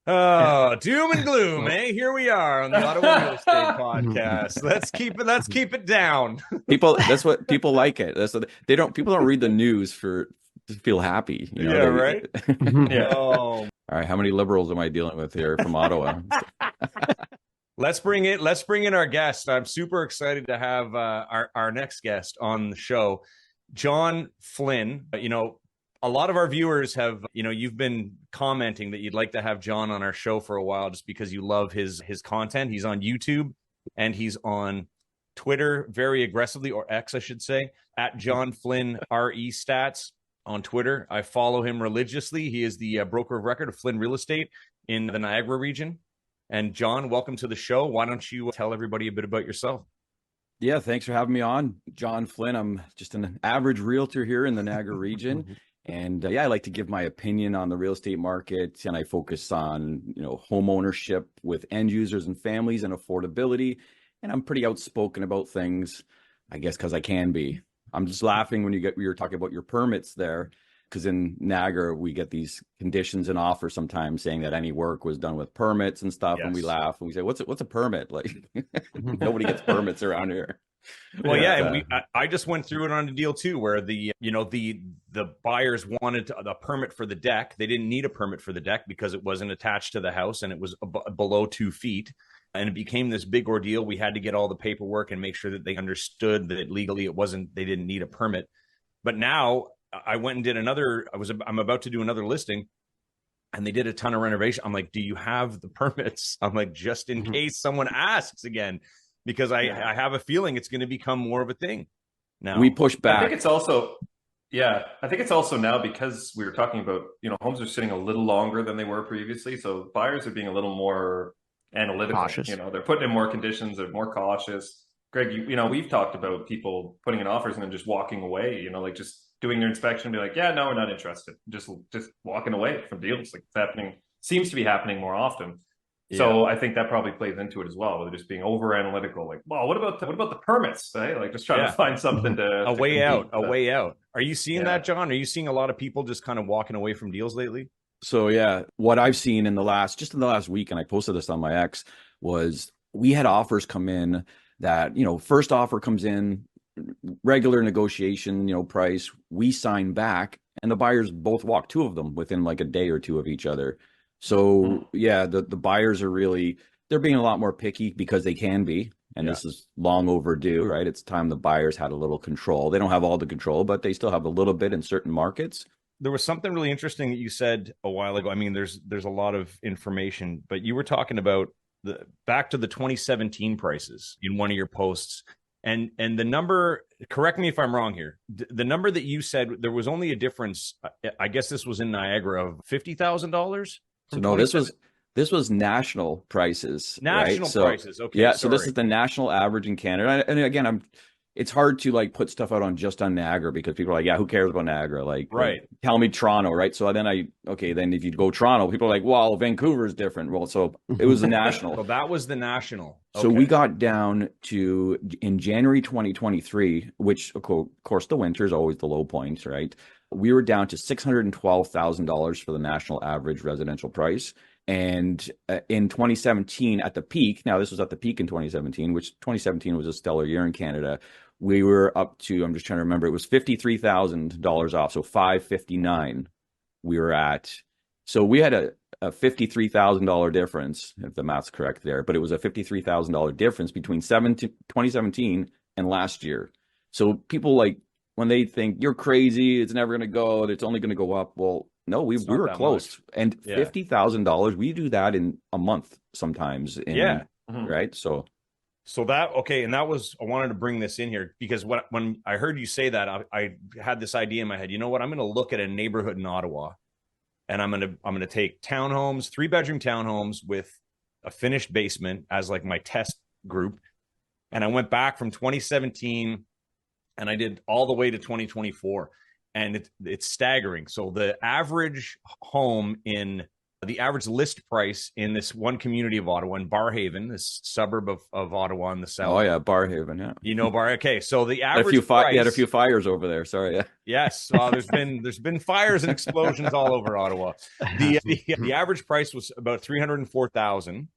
Oh, doom and gloom, eh? Here we are on the Ottawa Real Estate Podcast. Let's keep it down. That's what people like it. That's what they don't. People don't read the news to feel happy. Yeah, right. Yeah. Oh, All right, how many liberals am I dealing with here from Ottawa? let's bring in our guest. I'm super excited to have our next guest on the show, John Flynn. A lot of our viewers have, you've been commenting that you'd like to have John on our show for a while just because you love his content. He's on YouTube and he's on Twitter very aggressively, or X, I should say, at John Flynn RE Stats on Twitter. I follow him religiously. He is the broker of record of Flynn Real Estate in the Niagara region. And John, welcome to the show. Why don't you tell everybody a bit about yourself? Yeah, thanks for having me on. John Flynn. I'm just an average realtor here in the Niagara region. And I like to give my opinion on the real estate market, and I focus on, home ownership with end users and families and affordability. And I'm pretty outspoken about things, I guess, because I can be. I'm just laughing when we were talking about your permits there, because in Niagara, we get these conditions and offers sometimes saying that any work was done with permits and stuff. Yes. And we laugh and we say, what's a permit? Like nobody gets permits around here. Well, yeah, and I just went through it on a deal too, where the buyers wanted a permit for the deck. They didn't need a permit for the deck because it wasn't attached to the house and it was below 2 feet. And it became this big ordeal. We had to get all the paperwork and make sure that they understood that legally they didn't need a permit. But now I went and did I'm about to do another listing, and they did a ton of renovation. I'm like, do you have the permits? I'm like, just in case someone asks again. Because I have a feeling it's going to become more of a thing now. We push back. I think it's also now because we were talking about, homes are sitting a little longer than they were previously. So buyers are being a little more analytical. Cautious. They're putting in more conditions, they're more cautious. Greg, we've talked about people putting in offers and then just walking away, like just doing their inspection and be like, yeah, no, we're not interested. Just walking away from deals. Like it's seems to be happening more often. So I think that probably plays into it as well. They're just being over analytical. Like, well, what about the permits? Eh? Like, just trying to find something a way out. Are you seeing that, John? Are you seeing a lot of people just kind of walking away from deals lately? So what I've seen in the last week, and I posted this on my X, was we had offers come in that first offer comes in, regular negotiation, price. We sign back, and the buyers both walk, two of them within like a day or two of each other. So the buyers are they're being a lot more picky because they can be, and this is long overdue, right? It's time the buyers had a little control. They don't have all the control, but they still have a little bit in certain markets. There was something really interesting that you said a while ago. I mean, there's a lot of information, but you were talking about back to the 2017 prices in one of your posts. And the number, correct me if I'm wrong here, the number that you said, there was only a difference, I guess this was in Niagara, of $50,000? So no, this was national prices. National prices. Okay. Yeah. So this is the national average in Canada. And again, it's hard to like put stuff out on Niagara because people are like, yeah, who cares about Niagara? Like, tell me Toronto, right? So then then if you go Toronto, people are like, well, Vancouver is different. Well, so it was the national. So that was the national. Okay. So we got down to in January 2023, which of course the winter is always the low point, right? We were down to $612,000 for the national average residential price. And in 2017, at the peak, now this was at the peak in 2017, which 2017 was a stellar year in Canada. We were up to, I'm just trying to remember, it was $53,000 off. So $559 we were at. So we had a $53,000 difference, if the math's correct there, but it was a $53,000 difference between 2017 and last year. So people when they think you're crazy, it's never going to go, it's only going to go up. Well, no, we were close. Much. And $50,000, we do that in a month sometimes. Right. So that, okay. And that was, I wanted to bring this in here because when I heard you say that, I had this idea in my head, you know what, I'm going to look at a neighborhood in Ottawa and I'm going to take townhomes, 3-bedroom townhomes with a finished basement as like my test group. And I went back from 2017 and I did all the way to 2024, and it's staggering. So the average home in the average list price in this one community of Ottawa, in Barhaven, this suburb of Ottawa in the south. Oh yeah, Barhaven, yeah. You know Bar. Okay, so the average You price. had a few fires over there. Sorry, yeah. Yes, there's been fires and explosions all over Ottawa. The average price was about 304,000,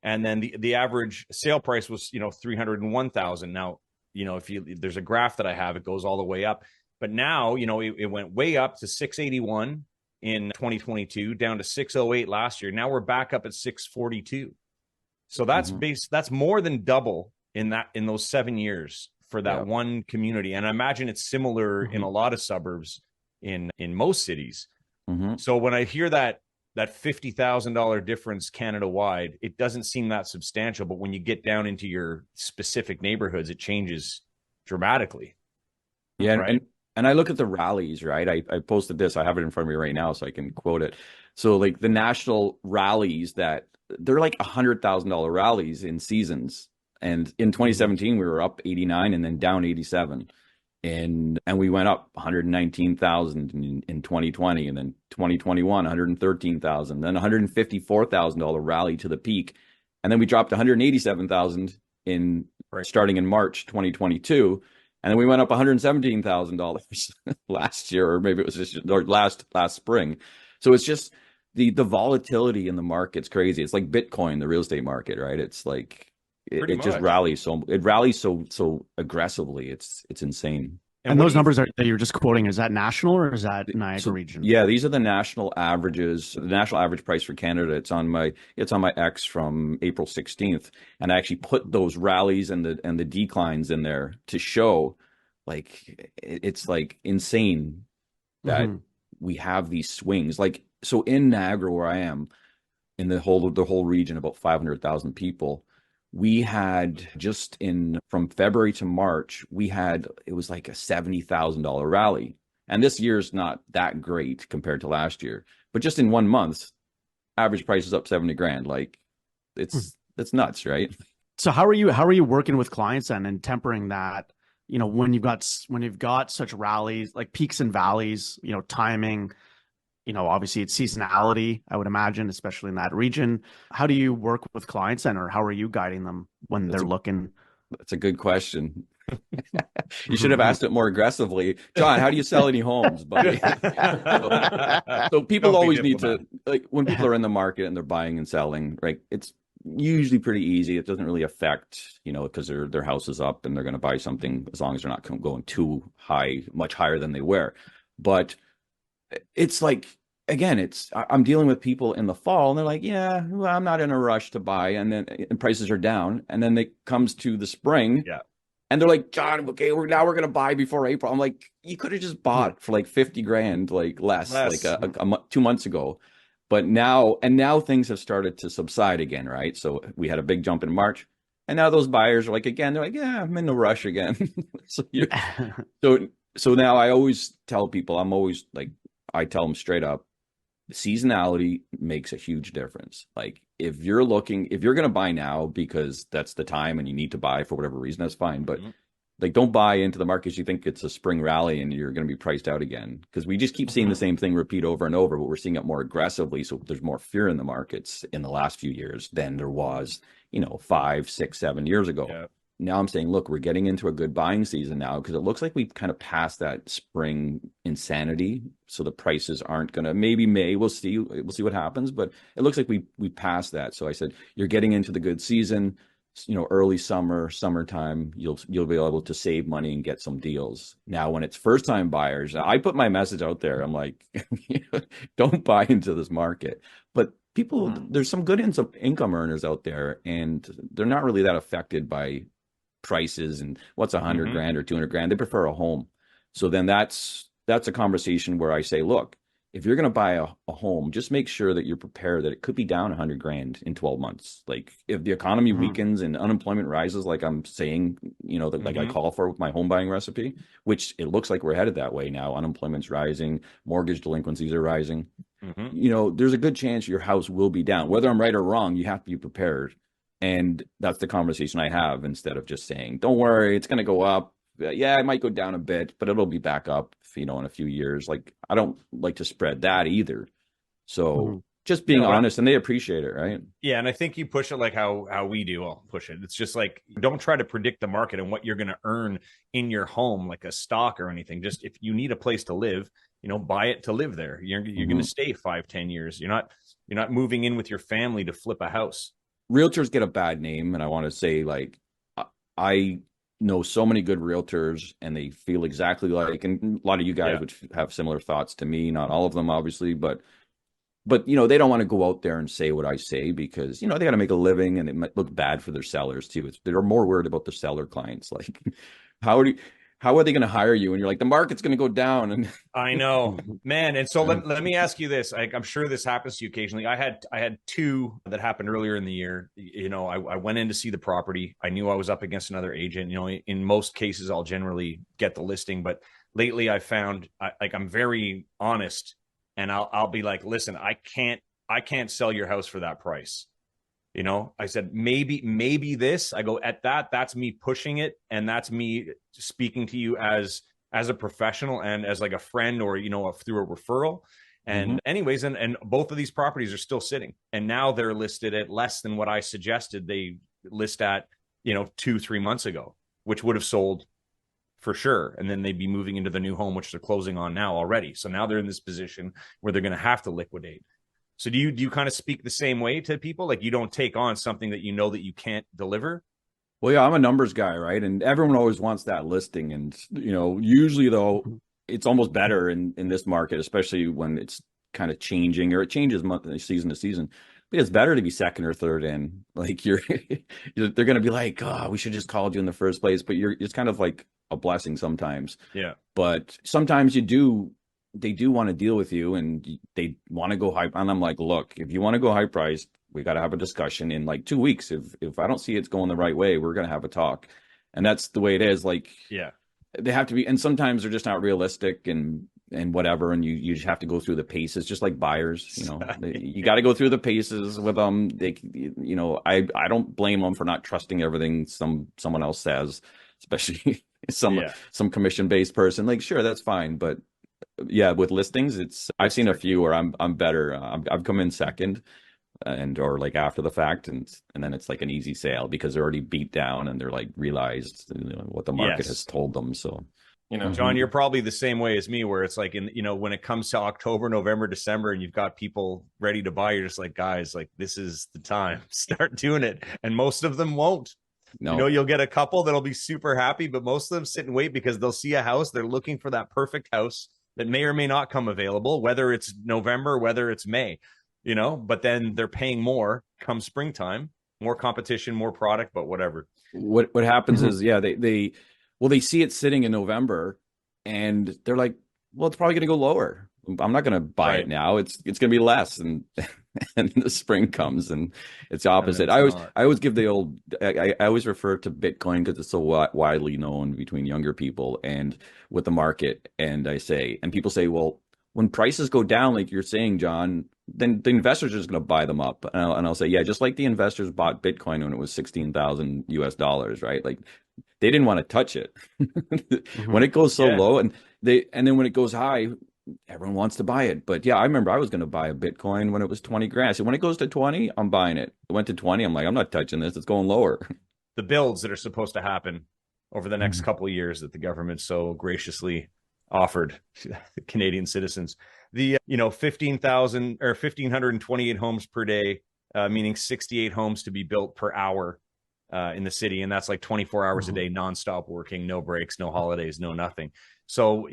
and then the average sale price was 301,000. Now if there's a graph that I have, it goes all the way up, but now it went way up to 681 in 2022, down to 608 last year. Now we're back up at 642. So that's that's more than double in those 7 years for that one community. And I imagine it's similar in a lot of suburbs in most cities. So when I hear that $50,000 difference Canada wide, it doesn't seem that substantial, but when you get down into your specific neighborhoods, it changes dramatically. Yeah. Right? And I look at the rallies, right? I posted this, I have it in front of me right now, so I can quote it. So like the national rallies, that they're like $100,000 rallies in seasons. And in 2017, we were up 89 and then down 87. And we went up 119,000 in 2020, and then 2021, 113,000, then $154,000 rally to the peak. And then we dropped 187,000 starting in March 2022. And then we went up $117,000 last year, or maybe it was just last spring. So it's just the volatility in the market's crazy. It's like Bitcoin, the real estate market, right? It's like it just rallies so aggressively. It's insane. And those numbers that you're just quoting, is that national or is that Niagara region? Yeah, these are the national averages. The national average price for Canada. It's on my X from April 16th, and I actually put those rallies and the declines in there to show, like, it's like insane that we have these swings. Like, so in Niagara, where I am, in the whole region, about 500,000 people. We had from February to March, it was like a $70,000 rally. And this year's not that great compared to last year, but just in 1 month, average price is up 70 grand. Like it's nuts, right? So how are you working with clients then and tempering that, when you've got such rallies, like peaks and valleys, timing, obviously it's seasonality, I would imagine, especially in that region. How do you work with clients then, or how are you guiding them when they're looking? That's a good question. You should have asked it more aggressively. John, how do you sell any homes, buddy? So people always need to, like, when people are in the market and they're buying and selling, right? It's usually pretty easy. It doesn't really affect, because their house is up and they're going to buy something, as long as they're not going too high, much higher than they were. But it's like, again, I'm dealing with people in the fall and they're like, yeah, well, I'm not in a rush to buy. And prices are down. And then it comes to the spring. Yeah. And they're like, John, okay, we're going to buy before April. I'm like, you could have just bought for like 50 grand, like less. Like 2 months ago. But now things have started to subside again, right? So we had a big jump in March. And now those buyers are like, again, they're like, yeah, I'm in no rush again. So now I always tell people, I tell them straight up, seasonality makes a huge difference. Like if you're going to buy now because that's the time and you need to buy for whatever reason, that's fine. But like, don't buy into the markets you think it's a spring rally and you're going to be priced out again, because we just keep seeing the same thing repeat over and over, but we're seeing it more aggressively. So there's more fear in the markets in the last few years than there was, 5, 6, 7 years ago. Yeah. Now I'm saying, look, we're getting into a good buying season now, because it looks like we've kind of passed that spring insanity. So the prices aren't going to, maybe May, we'll see what happens, but it looks like we passed that. So I said, you're getting into the good season, early summertime, you'll be able to save money and get some deals. Now, when it's first time buyers, I put my message out there. I'm like, don't buy into this market. But people, there's some good income earners out there, and they're not really that affected by prices and what's 100 grand or 200 grand. They prefer a home. So then that's a conversation where I say, look, if you're going to buy a home, just make sure that you're prepared that it could be down 100 grand in 12 months. Like if the economy weakens and unemployment rises, like I'm saying, like I call for with my home buying recipe, which it looks like we're headed that way now. Unemployment's rising, mortgage delinquencies are rising. There's a good chance your house will be down. Whether I'm right or wrong, you have to be prepared. And that's the conversation I have, instead of just saying, don't worry, it's going to go up. Yeah, it might go down a bit, but it'll be back up, in a few years. Like, I don't like to spread that either. So just being honest, and they appreciate it, right? Yeah, and I think you push it like how we do. I'll push it. It's just like, don't try to predict the market and what you're going to earn in your home, like a stock or anything. Just if you need a place to live, buy it to live there. You're going to stay 5-10 years. You're not moving in with your family to flip a house. Realtors get a bad name, and I want to say, like, I know so many good realtors, and they feel exactly like, and a lot of you guys would have similar thoughts to me. Not all of them, obviously, but they don't want to go out there and say what I say because, they got to make a living, and it might look bad for their sellers too. They're more worried about the seller clients. Like, how are they going to hire you? And you're like, the market's going to go down. And I know, man. And so let me ask you this. I'm sure this happens to you occasionally. I had two that happened earlier in the year. I went in to see the property. I knew I was up against another agent. In most cases, I'll generally get the listing, but lately I found I'm very honest. And I'll be like, listen, I can't sell your house for that price. I said, maybe this. I go, at that's me pushing it, and that's me speaking to you as a professional and as like a friend, or through a referral. And anyways, and both of these properties are still sitting, and now they're listed at less than what I suggested they list at 2-3 months ago, which would have sold for sure. And then they'd be moving into the new home, which they're closing on now already. So now they're in this position where they're going to have to liquidate. So do you kind of speak the same way to people? Like, you don't take on something that that you can't deliver? Well, yeah, I'm a numbers guy, right? And everyone always wants that listing. And, usually though, it's almost better in this market, especially when it's kind of changing, or it changes season to season. But it's better to be second or third in. Like, they're going to be like, oh, we should just called you in the first place. But it's kind of like a blessing sometimes. Yeah. But sometimes they do want to deal with you, and they want to go high. And I'm like, look, if you want to go high priced, we got to have a discussion in like 2 weeks. If I don't see it's going the right way, we're going to have a talk. And that's the way it is. Like, yeah, they have to be. And sometimes they're just not realistic and whatever. And you just have to go through the paces, just like buyers, you got to go through the paces with them. I don't blame them for not trusting everything someone else says, especially some commission-based person. Like, sure, that's fine. But yeah, with listings, I've seen a few where I'm better. I've come in second or like after the fact, and then it's like an easy sale because they're already beat down and they're like realized what the market has told them. So, John, you're probably the same way as me, where it's like, when it comes to October, November, December, and you've got people ready to buy, you're just like, guys, like, this is the time, start doing it. And most of them won't. No. You'll get a couple that'll be super happy, but most of them sit and wait because they'll see a house. They're looking for that perfect house that may or may not come available, whether it's November, whether it's May, but then they're paying more come springtime, more competition, more product, but whatever. What happens is, they see it sitting in November, and they're like, well, it's probably going to go lower. I'm not going to buy it now. It's going to be less. And the spring comes and it's the opposite. I always give the old, I always refer to Bitcoin because it's so widely known between younger people and with the market. And people say, well, when prices go down, like you're saying, John, then the investors are just going to buy them up. And I'll say, yeah, just like the investors bought Bitcoin when it was $16,000 US, right? Like, they didn't want to touch it when it goes so low, and then when it goes high, everyone wants to buy it. But yeah, I remember I was going to buy a Bitcoin when it was 20 grand. So when it goes to 20, I'm buying it. It went to 20. I'm like, I'm not touching this. It's going lower. The builds that are supposed to happen over the next couple of years that the government so graciously offered Canadian citizens, the 15,000 or 1,528 homes per day, meaning 68 homes to be built per hour in the city. And that's like 24 hours a day, nonstop working, no breaks, no holidays, no nothing. So,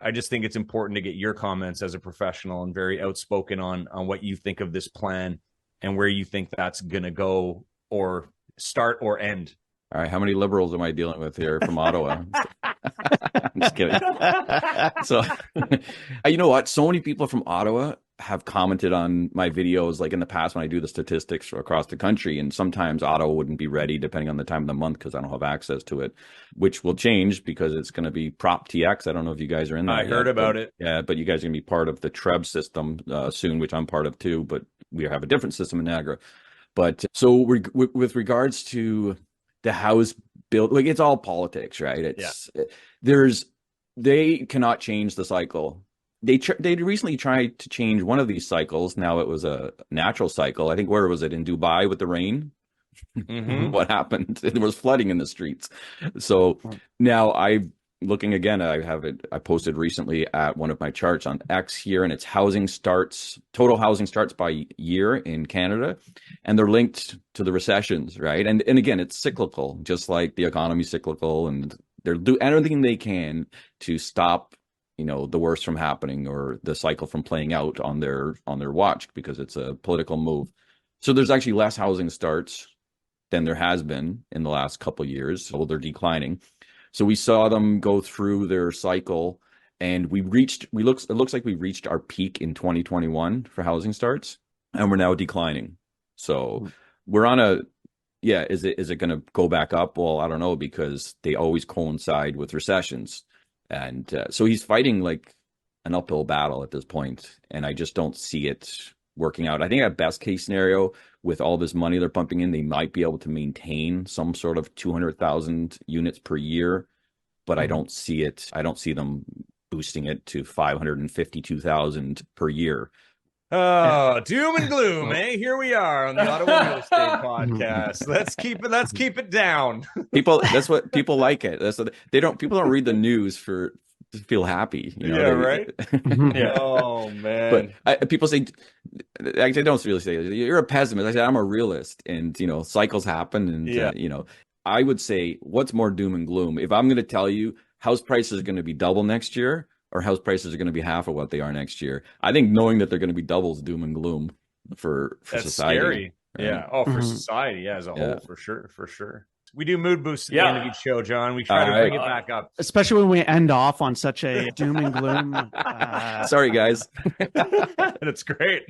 I just think it's important to get your comments as a professional and very outspoken on what you think of this plan and where you think that's going to go or start or end. All right. How many liberals am I dealing with here from Ottawa? I'm just kidding. So, you know what? So many people from Ottawa have commented on my videos, like in the past when I do the statistics across the country, and sometimes Ottawa wouldn't be ready depending on the time of the month because I don't have access to it, which will change because it's going to be Prop TX. I don't know if you guys are in that. I heard about it. Yeah, but you guys are going to be part of the TREB system soon, which I'm part of too, but we have a different system in Niagara. But so with regards to the house build, like, it's all politics, right? They cannot change the cycle. They recently tried to change one of these cycles. Now it was a natural cycle. I think, where was it, in Dubai with the rain? Mm-hmm. What happened? There was flooding in the streets. So now I'm looking again. I posted recently at one of my charts on X here, and it's total housing starts by year in Canada, and they're linked to the recessions, right? And again, it's cyclical, just like the economy's cyclical, and they're doing everything they can to stop, the worst from happening, or the cycle from playing out on their watch, because it's a political move. So there's actually less housing starts than there has been in the last couple of years. So they're declining. So we saw them go through their cycle, and it looks like we reached our peak in 2021 for housing starts, and we're now declining. So we're on is it going to go back up? Well, I don't know, because they always coincide with recessions. And so he's fighting like an uphill battle at this point, and I just don't see it working out. I think at best case scenario, with all this money they're pumping in, they might be able to maintain some sort of 200,000 units per year, but I don't see it. I don't see them boosting it to 552,000 per year. Oh, doom and gloom, eh? Here we are on the Ottawa Real Estate Podcast. Let's keep it down. That's what people like it. People don't read the news to feel happy. Right? Yeah. Oh man. But people say, I don't really say you're a pessimist. I said I'm a realist, and cycles happen, and I would say, what's more doom and gloom? If I'm going to tell you house prices are going to be double next year, or house prices are going to be half of what they are next year, I think knowing that they're going to be double is doom and gloom for That's society. Scary. Right? Yeah. Oh, for society, as a whole, for sure. We do mood boosts at the end of each show, John. We try to bring it back up, especially when we end off on such a doom and gloom. Sorry, guys. That's great.